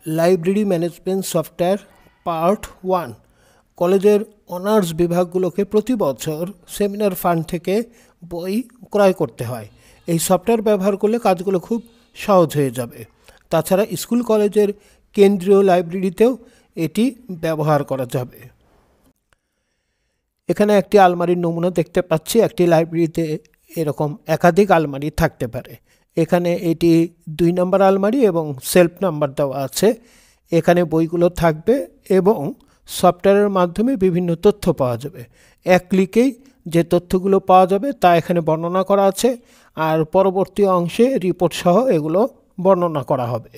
Library management software part 1 কলেজের honours বিভাগগুলোকে প্রতি বছর সেমিনার ফান্ড থেকে বই ক্রয় করতে হয়। এই সফটওয়্যার ব্যবহার করলে কাজগুলো খুব সহজ হয়ে যাবে। তাছাড়া স্কুল কলেজের কেন্দ্রীয় লাইব্রেরিতেও এটি ব্যবহার করা যাবে। এখানে একটি আলমারির নমুনা দেখতে পাচ্ছি। একটি লাইব্রেরিতে এরকম একাধিক আলমারি থাকতে পারে। এখানে এটি 2 নম্বর আলমারি এবং সেলফ নাম্বার দেওয়া আছে। এখানে বইগুলো থাকবে এবং সফটওয়্যারের মাধ্যমে বিভিন্ন তথ্য পাওয়া যাবে। এক ক্লিকেই যে তথ্যগুলো পাওয়া যাবে তা এখানে বর্ণনা করা আছে, আর পরবর্তী অংশে রিপোর্ট সহ এগুলো বর্ণনা করা হবে।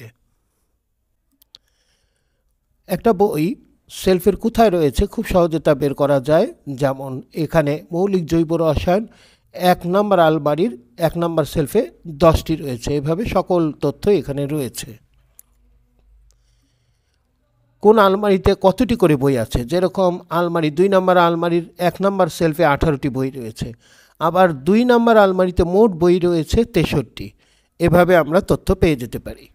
একটা বই শেলফের কোথায় রয়েছে খুব সহজে তা বের করা যায়। যেমন এখানে মৌলিক জৈব রসায়ন 1 নম্বর আলমারির 1 নম্বর শেলফে 10টি রয়েছে। এভাবে সকল তথ্য এখানে রয়েছে। কোন আলমারিতে কতটি করে বই আছে, যেরকম আলমারি 2 নম্বর আলমারির 1 নম্বর শেলফে 18টি বই রয়েছে, আবার 2 নম্বর আলমারিতে মোট বই রয়েছে 63। এভাবে আমরা তথ্য পেয়ে যেতে পারি।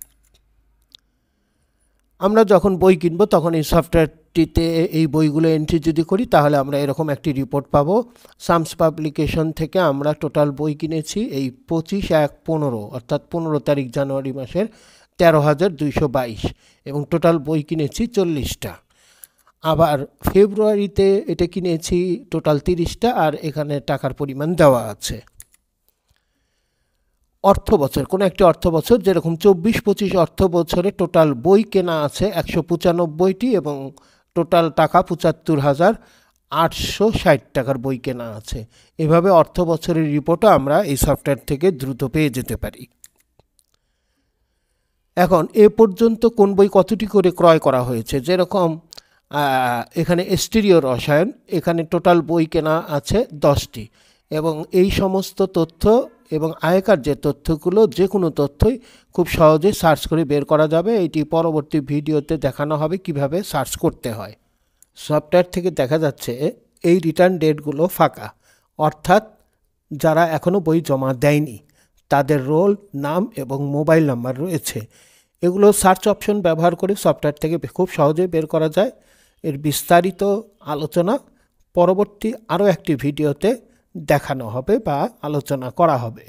আমরা যখন বই কিনবো তখন এই সফটওয়্যারটিতে এই বইগুলো এন্ট্রি যদি করি তাহলে আমরা এরকম একটি রিপোর্ট পাবো। সামস পাবলিকেশন থেকে আমরা টোটাল বই কিনেছি এই 25/1/15 অর্থাৎ 15 তারিখ জানুয়ারি মাসের 13,222 এবং টোটাল বই কিনেছি 40টা। আবার ফেব্রুয়ারিতে এটা কিনেছি টোটাল 30টা, আর এখানে টাকার পরিমাণ দেওয়া আছে। অর্থ বছর, কোনো একটি অর্থ বছর যেরকম 24-25 অর্থ বছরে টোটাল বই কেনা আছে 195টি এবং টোটাল টাকা 75,860 টাকার বই কেনা আছে। এভাবে অর্থ বছরের রিপোর্টও আমরা এই সফটওয়্যার থেকে দ্রুত পেয়ে যেতে পারি। এখন এ পর্যন্ত কোন বই কতটি করে ক্রয় করা হয়েছে, যেরকম এখানে স্টিরিও রসায়ন, এখানে টোটাল বই কেনা আছে 10টি এবং এই সমস্ত তথ্য এবং আগেকার যে তথ্যগুলো, যে কোনো তথ্যই খুব সহজে সার্চ করে বের করা যাবে। এটি পরবর্তী ভিডিওতে দেখানো হবে কিভাবে সার্চ করতে হয়। সফটওয়্যার থেকে দেখা যাচ্ছে এই রিটার্ন ডেটগুলো ফাঁকা, অর্থাৎ যারা এখনও বই জমা দেয়নি তাদের রোল, নাম এবং মোবাইল নাম্বার রয়েছে। এগুলো সার্চ অপশন ব্যবহার করে সফটওয়্যার থেকে খুব সহজে বের করা যায়। এর বিস্তারিত আলোচনা পরবর্তী আরও একটি ভিডিওতে দেখানো হবে বা আলোচনা করা হবে।